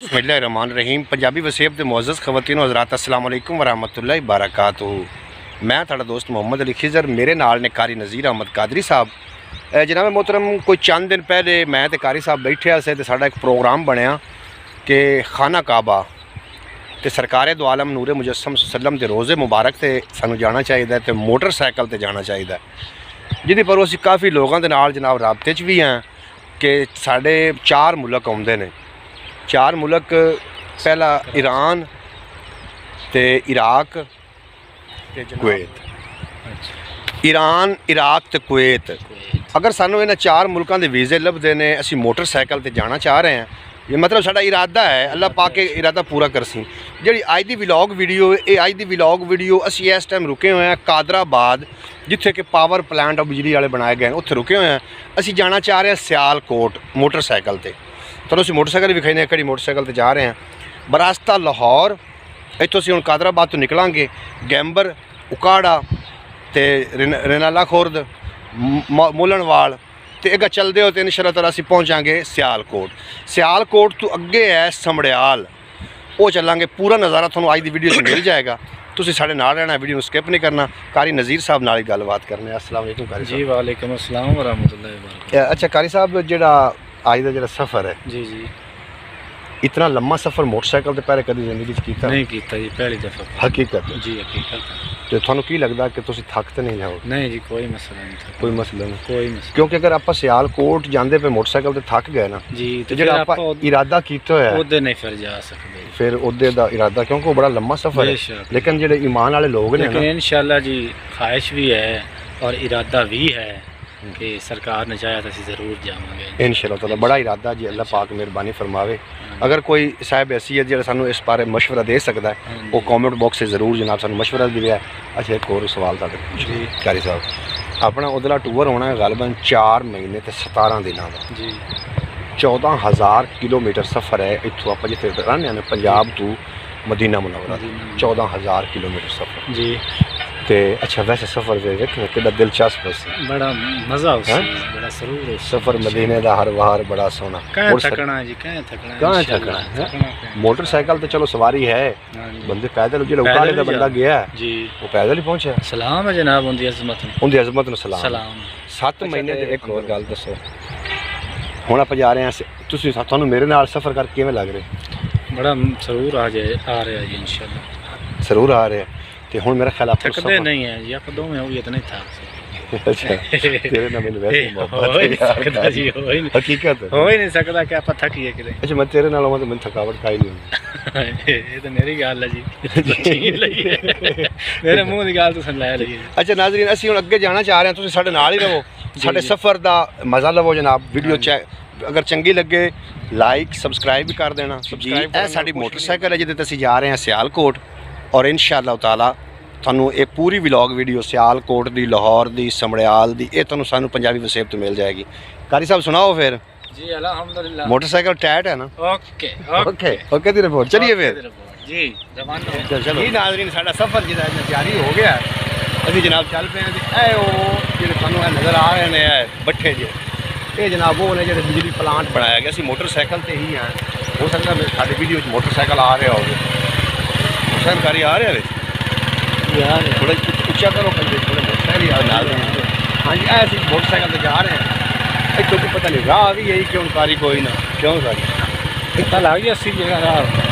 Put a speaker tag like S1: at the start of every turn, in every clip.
S1: बिस्मिल्लाहिर्रहमानिर्रहीम पंजाबी वसेब के मुअज़्ज़ज़ ख़वातीन हज़रात अस्सलाम वालेकुम वरहमतुल्लाहि वबरकातुहू। मैं थोड़ा दोस्त मोहम्मद अली खिज़र, मेरे नाल ने कारी नज़ीर अहमद कादरी साहब। जनाब मोहतरम कोई चंद दिन पहले मैं तो कारी साहब बैठे से साडा एक प्रोग्राम बनया कि खाना काबा तो सरकार दो आलम नूरे मुजस्सम सल्लम के रोज़े मुबारक से सानू जाना चाहिए तो मोटरसाइकिल से जाना चाहिए, जिहदे पर असीं काफ़ी लोगों के नाल जनाब राबते च भी हैं कि साढ़े 4 मुल्क आउंदे ने। 4 मुल्क पहला ईरान ते इराक ते कुवैत। ईरान इराक ते कुवैत अगर सानू इन्हां 4 मुल्कों के वीज़े लभदे ने, असी मोटरसाइकिल ते जाना चाह रहे हैं। ये मतलब साडा इरादा है, अल्लाह पाक के इरादा पूरा करसी। जी अज की व्लॉग वीडियो अज की व्लॉग वीडियो असी इस टाइम रुके हुए हैं कादराबाद, जिथे कि पावर प्लांट और बिजली वाले बनाए गए हैं, उत्थे रुके हुए हैं। असी जाना चाह रहे हैं सियालकोट मोटरसाइकिल ते। तो असी मोटरसाइकिल भी खाई कड़ी मोटरसाइकिल ते जा रहे हैं बरास्ता लाहौर। इतों असी हुण कादराबाद तो निकलांगे गैंबर उकाड़ा ते रेनाला खुर्द मुलनवाल ते अगर चलते हो तो इंशाअल्लाह ताला असी पहुँचांगे सियालकोट। सियालकोट तो अगे है समड़ियाल, वो चलांगे। पूरा नज़ारा थोड़ा अज की वीडियो से मिल जाएगा, तुसीं साडे नाल रहना, वीडियो स्किप नहीं करना। कारी नज़ीर साहब नाल गलबात करने। अस्सलाम वालेकुम कारी
S2: जी वालेकुम अस्सलाम वरहमतुल्लाहि वबरकातुहू।
S1: अच्छा कारी साहब, जिहड़ा अज का जिहड़ा सफ़र है,
S2: जी जी
S1: इतना लम्मा सफ़र मोटरसाइकिल ते पहले कभी जिंदगी कीता
S2: नहीं कीता जी, पहली दफ़ा।
S1: हकीकत
S2: जी हकीकत
S1: तो थानू की लगता कि तुसीं थक तो नहीं जाओ?
S2: नहीं जी, कोई मसला नहीं था,
S1: कोई मसला नहीं,
S2: कोई मसला
S1: क्योंकि अगर आप सियालकोट जाते पे मोटरसाइकिल ते थक गए ना,
S2: जी
S1: तो
S2: तो
S1: जो
S2: फिर
S1: आप
S2: आप
S1: इरादा किया होया
S2: ओदे नहीं फिर जा सकते।
S1: फिर उहदे दा इरादा, क्योंकि वो बड़ा लम्मा सफ़र है,
S2: बेशक।
S1: लेकिन जो ईमान वाले लोग ने
S2: लेकिन
S1: ना,
S2: इंशाल्लाह जी ख्वाहिश भी है और इरादा भी है कि सरकार ने चाहा तो असीं ज़रूर जावांगे
S1: इंशाअल्लाह ताला। बड़ा इरादा जी, अल्लाह पाक मेहरबानी फरमावे। अगर कोई साहब ऐसी है जो सानू इस बारे मशवरा दे सकता है, वो कॉमेंट बॉक्स से जरूर जनाब सानू मशवरा दिया। अच्छा एक और सवाल था
S2: जी
S1: कारी साहब, अपना उधला टूर होना है गालबन 4 महीने ते 17 दिन का।
S2: जी
S1: 14,000 किलोमीटर सफ़र है इतों आप जिथे रहने हैं पंजाब तो मदीना मुनव्वरा, 14,000 किलोमीटर सफ़र
S2: जी।
S1: ते अच्छा वैसे सफ़र देखो कि दिलचस्प है,
S2: बड़ा मज़ा उसे, बड़ा सरूर है
S1: सफ़र मदीने का हर वार बड़ा सोहना।
S2: कहाँ थकना है जी, कहाँ थकना है,
S1: कहाँ
S2: इंशाअल्लाह
S1: थकना है?
S2: थकना
S1: मोटरसाइकिल तो चलो सवारी है,
S2: हाँ जी।
S1: बंदे पैदल जो
S2: पैदल
S1: उकाड़े
S2: भी
S1: का बंदा
S2: जा-
S1: गया
S2: जी
S1: वो पैदल ही पहुंचा।
S2: सलाम है जनाब उनकी अजमत नूं।
S1: उनकी अजमत नूं सलाम।
S2: सलाम
S1: 7 महीने ते एक और गल दसो, हुण आप जा रहे हैं, तुसीं तुहानू मेरे नाल सफ़र करके किवें लग रहा?
S2: बड़ा सरूर आ रहा है जी इंशाल्लाह।
S1: जरूर आ रहे हैं। तो हुण मेरा ख्याल आप
S2: थकते नहीं है जी, आप दो में हो तो नहीं था
S1: अच्छा तेरे नाल मैनूं वैसे मोहब्बत है यार,
S2: जी, हो ही नहीं
S1: हकीकत है।
S2: हो ही नहीं सकता कि आप थकीए कि
S1: अच्छा मैं तेरे नाल होवां तो मैनूं थकावट काई नहीं होंदी।
S2: ये तो मेरी गल है जी, छीन लई है। मेरे मुंह की गल तो सुन लै लई है।
S1: अच्छा नाज़रीन, असीं हुण अगे जाना चाह रहे हैं, तुसीं साडे नाल ही रहो, साडे सफ़र दा मज़ा लवो जनाब। वीडियो अगर चंगी लगे लाइक सबसक्राइब भी कर देना। ये साडी मोटरसाइकिल है जिहदे ते असीं जा रहे हैं सियालकोट, और इंशाअल्लाह ताला थानू ये पूरी व्लॉग वीडियो सियालकोट दी, लाहौर दी, समड़ियाल दी, ये तुहानू सानू पंजाबी वसेब तो मिल जाएगी। कारी साहब सुनाओ फिर।
S2: जी अल्हम्दुलिल्लाह,
S1: मोटरसाइकिल टाइट है ना?
S2: ओके
S1: ओके ओके दी रिपोर्ट। चलिए फिर
S2: जी रवाना।
S1: चलो जी नाज़रीन, साडा सफ़र जिहड़ा जारी हो गया, अभी जनाब चल पे हैं। जो थानू नज़र आ रहे हैं बट्ठे जे, ये जनाब वो ने जो बिजली प्लांट बनाया गया। असीं मोटरसाइकिल ते ही हैं, हो सकता है साडी वीडियो मोटरसाइकिल आ रहा होवे। मोटरसाइकिल कारी आ रहा है
S2: यार
S1: थोड़ा उच्चा करो बंदे, थोड़े मोटरसाइकिल यार नाल। हाँ जी ऐसे मोटरसाइकिल से जा रहे हैं, इतों को पता नहीं राह भी यही क्यों कारी कोई ना क्यों कारी
S2: इतना लग गया 80 जगह रहा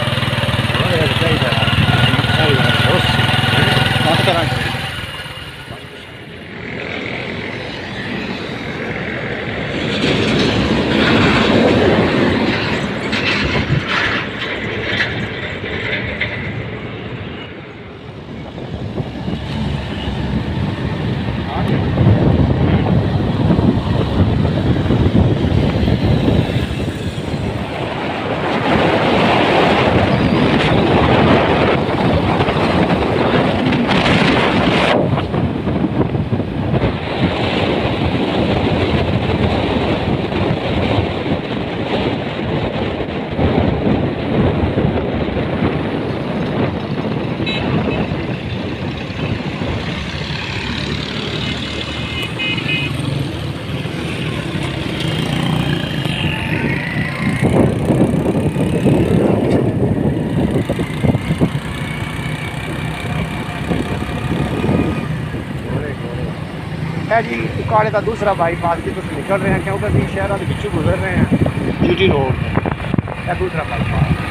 S1: है जी उकाड़े का दूसरा बाईपास जिस निकल रहे हैं क्योंकि अभी शहर के पिछू गुजर रहे हैं GT रोड है दूसरा बाईपास।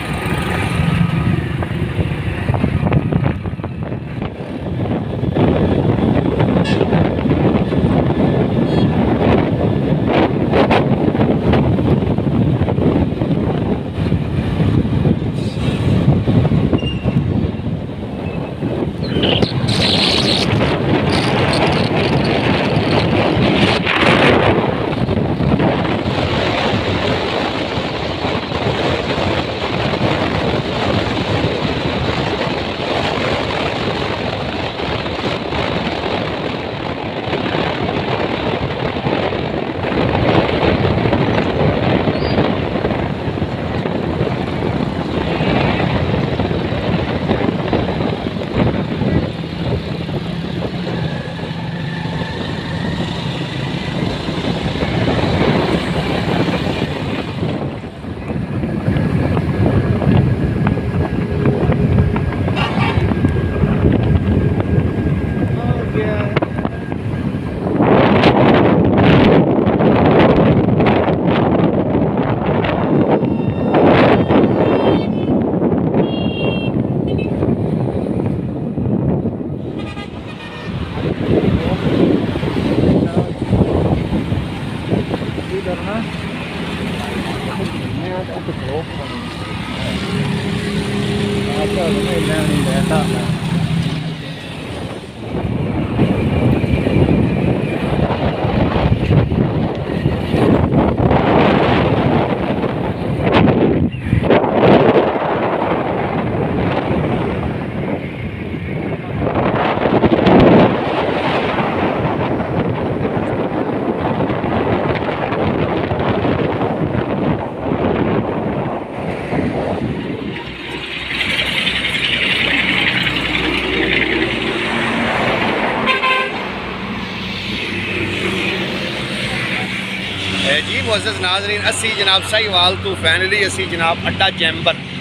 S1: जी मुअज़्ज़ज़ नाज़रीन असी जनाब साहिवाल तो फाइनली असी जनाब अड्डा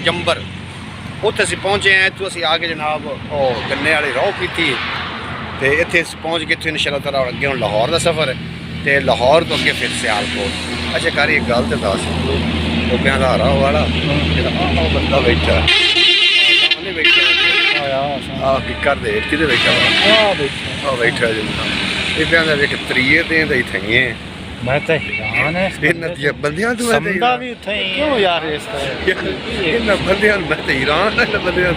S1: जंबर उत्थे असी पहुँचे हैं। इतों असी आके जनाब गन्ने वाली रोह पीती तो इत्थे पहुँच के इतों इंशाअल्लाह ताला अगे हुण लाहौर का सफ़र है तो लाहौर तो अगे फिर सियालकोट। अच्छा कर एक गल तो दस लोगों का हरा वाला बंदा बैठा किकर दे कि बैठा बैठा जी देख त्रीए दिन थइए
S2: मैं तो हैरान है
S1: बंदियां तो
S2: समझदा भी उथे ही क्यों यार इस
S1: इन्हां बंदियां मैं तो हैरान है बंदियां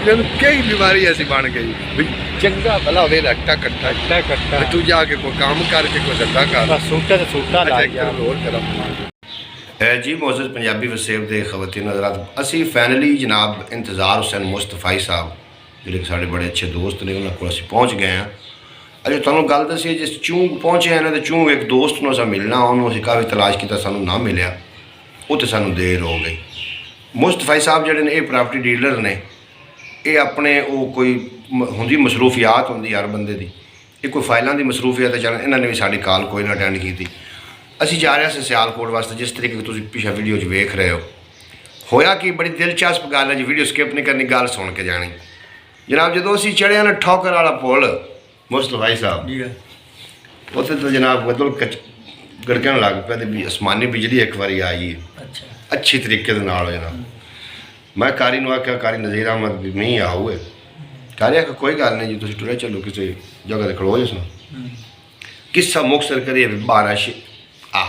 S1: जन कई बीमारी ऐसी बन गई चंगा भला होवे रट्टा कट्टा तू जाके कोई काम करके कोई धंधा कर
S2: सूटा ला
S1: यार और करा जी मुअज़्ज़ज़ पंजाबी वसेब दे ख़वातीन हज़रात असी फाइनली जनाब इंतज़ार हुसैन मुस्तफ़ाई साहब जिहड़े साढ़े बड़े अच्छे दोस्त ने उन्होंने को असी पहुँच गए हैं। अजे तुहानूं गल दसी जिस चूं पहुँचे हैं तो चूं एक दोस्त नूं असां मिलना उन्होंने असीं काफ़ी तलाश किया सानूं ना मिलिया उत्थे सानूं देर हो गई। मुस्तफ़ाई साहब जिहड़े ने प्रॉपर्टी डीलर ने ये अपने वो कोई हुंदी मसरूफियात हुंदी हर बंदे दी ये कोई फाइलों की मसरूफियत चल इन्होंने भी साडी कॉल कोई ना अटेंड की। असी जा रहे हैं सियालकोट वास्ते जिस तरीके तुसीं पिछले वीडियो वेख रहे हो होया कि बड़ी दिलचस्प गल है जी वीडियो स्किप नहीं करनी गल सुन के जानी। जनाब जो असी चढ़िया ना ठोकर वाला पुल मुस्तफ़ाई साहब उत्थे तो जनाब बदल गड़कन लग पे तो आसमानी बिजली एक बार आई है अच्छी तरीके जनाब। मैं कारी नूं आख्या कारी नज़ीर अहमद भी नहीं आऊए कारी आख्या कोई गल नहीं जी तुसीं टुरे चलो किसी जगह ते खड़ो जिस किस्सा मुक्तसर करिए बारिश आ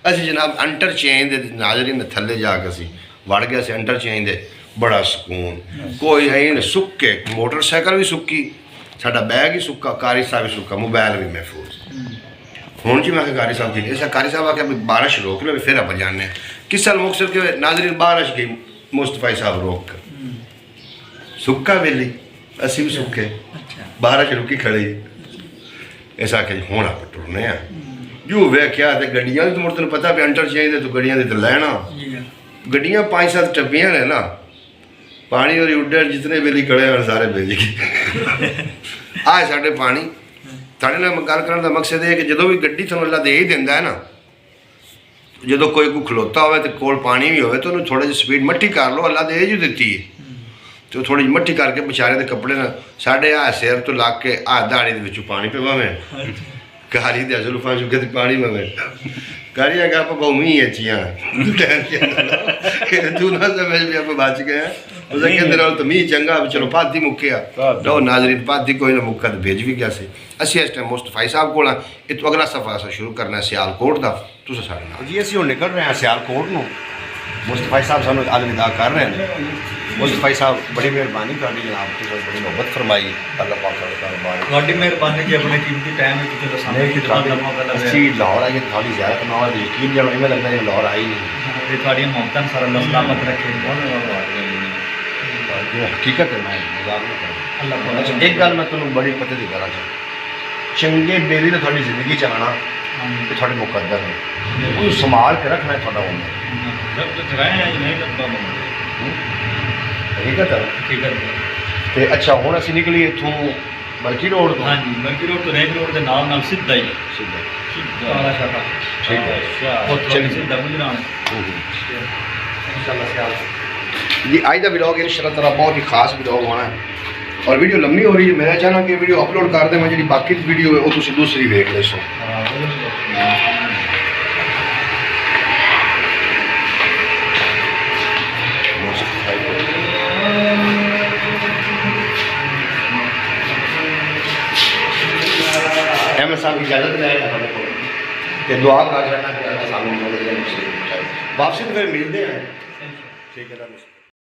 S1: असी जनाब इंटरचेंज दे नाज़रीन थल्ले जाके असी वड़ गए असी इंटरचेंज दे बड़ा सुकून कोई है ही सुक्के मोटरसाइकिल भी सुक्की साडा बैग ही सुक्का कारी साहब भी सुक्का मोबाइल भी महफूज हूँ जी मैं कारी साहब जी ऐसा कारी साहब आके बारिश रोक लो फिर आप जाने किस साल मुक्तसर के नाज़रीन बारिश गई मुस्तफ़ाई साहब रोक कर सुक्का वेली असी भी सुखे बारिश रुकी खड़ी ऐसा आखे जी हूँ आप टुरने जो वेख्या तो गड्डियां तो मुड़ तेन पता भी इंटरचेंज तो गड्डियां तो लैना गड्डियां 5-7 टब्बियां ने ना पानी और उड्डे जितने बेली खड़े हैं सारे बेली आए साढ़े पानी साढ़े नाल गल करने का मकसद है कि जो भी गड्डी थोड़ा अल्लाह दे ही दिंदा है ना जो कोई खलोता हो तो कोल पानी भी हो तो थोड़ी जी स्पीड मट्ठी कर लो अल्लाह दे जो दी तो थोड़ी जी मट्ठी करके बेचारे के कपड़े ना साढ़े सिर तो लग के दाड़ी के पानी पे भावें कारी दे जुल्फां चुके ते पानी में बैठा कारी अगर आप बहुमी है चियां तू ना समझ भी आप बच गए उसे कहते रहो तो मी चंगा चलो पाती मुक्किया लो नाजरीन पाती कोई ना मुक्का तो भेज भी गया सी ਅਸੀਂ ਇਸ ਟਾਈਮ ਮੁਸਤਫਾ ਸਾਹਿਬ ਕੋਲ ਆ ਇਹ ਤੋਂ ਅਗਲਾ ਸਫ਼ਾ ਅਸੀਂ ਸ਼ੁਰੂ ਕਰਨਾ ਸਿਆਲਕੋਟ ਦਾ ਤੁਸੀਂ ਸਾਡੇ ਨਾਲ ਜੀ ਅਸੀਂ ਹੁਣ ਨਿਕਲ ਰਹੇ ਹਾਂ ਸਿਆਲਕੋਟ ਨੂੰ ਮੁਸਤਫਾ ਸਾਹਿਬ ਸਾਨੂੰ ਅਲਵਿਦਾ ਕਰ ਰਹੇ ਨੇ ਮੁਸਤਫਾ ਸਾਹਿਬ ਬੜੀ ਮਿਹਰਬਾਨੀ ਤੁਹਾਡੀ ਜਨਾਬ ਤੁਸੀਂ ਬੜੀ ਮੁਹੱਬਤ ਫਰਮਾਈ ਅੱਲਾਹ ਪਾਕ ਦਾ ਦਰਬਾਰ
S3: ਤੁਹਾਡੀ ਮਿਹਰਬਾਨੀ ਜੀ ਆਪਣੇ ਕੀਮਤੀ ਟਾਈਮ ਵਿੱਚ ਤੁਸੀਂ ਸਾਨੂੰ ਖਿਦਮਤ ਦਾ ਮੌਕਾ ਲੱਭਿਆ
S1: ਅਸੀਂ ਲਾਹੌਰ ਆਏ ਤੁਹਾਡੀ ਜ਼ਿਆਰਤ ਨਾਲ ਹੋਈ ਯਕੀਨ ਜਿਹਾ ਇਵੇਂ ਲੱਗਦਾ ਜਿਵੇਂ ਲਾਹੌਰ ਆਈ ਨਹੀਂ
S3: ਤੇ ਤੁਹਾਡੀਆਂ ਮੁਹੱਬਤਾਂ ਸਾਰਾ ਅੱਲਾਹ ਸਲਾਮਤ ਰੱਖੇ
S1: ਹਕੀਕਤ ਹੈ ਮੈਂ ਮਜ਼ਾਕ ਨਹੀਂ ਕਰਦਾ
S3: ਅੱਲਾਹ
S1: ਅੱਛਾ ਇੱਕ ਗੱਲ ਮੈਂ ਤੁਹਾਨੂੰ ਬੜੀ ਪਤੇ ਦੀ ਕਰਾਂ ਚੰਗੇ ਬੇਲੀ ਤਾਂ ਤੁਹਾਡੀ ਜ਼ਿੰਦਗੀ ਚਲਾਣਾ ਤੇ ਤੁਹਾਡੇ ਮੁਕੱਦਰ ਨੇ ਉਹਨੂੰ ਸੰਭਾਲ ਕੇ ਰੱਖਣਾ ਤੁਹਾਡਾ ਹੁੰਦਾ
S3: ਜਬ ਤੱਕ ਰਹੇ ਹਾਂ ਨਹੀਂ ਲੱਭਾ
S1: ਹਕੀਕਤ ਹੈ
S3: ਠੀਕ ਹੈ
S1: ਤੇ ਅੱਛਾ ਹੁਣ ਅਸੀਂ ਨਿਕਲੀ ਇੱਥੋਂ ਮਲਕੀ ਰੋਡ ਤੋਂ
S3: ਹਾਂਜੀ ਮਲਕੀ ਰੋਡ ਤੋਂ ਰੇਂਜ ਰੋਡ ਦੇ ਨਾਲ ਨਾਲ ਸਿੱਧਾ ਹੀ
S1: ਸਿੱਧਾ
S3: ਸਿੱਧਾ ਵਾਲਾ ਸ਼ਾਖਾ
S1: ਠੀਕ ਹੈ
S3: ਬਹੁਤ ਸਿੱਧਾ ਗੁਜਰਾਂ इंशाल्लाह से आप
S1: जी आज का व्लॉग इंशाल्लाह ताला बहुत ही खास व्लॉग होना है और वीडियो लंबी हो रही है मेरा चाहना कि वीडियो अपलोड कर दें मैं जी बाकी वीडियो है वो तुम दूसरी देख ले सो अहमद साहब की इजाज़त ले रहे हैं दुआ कर रहना कि अल्लाह सामने वापसी तो फिर मिलते हैं ठीक है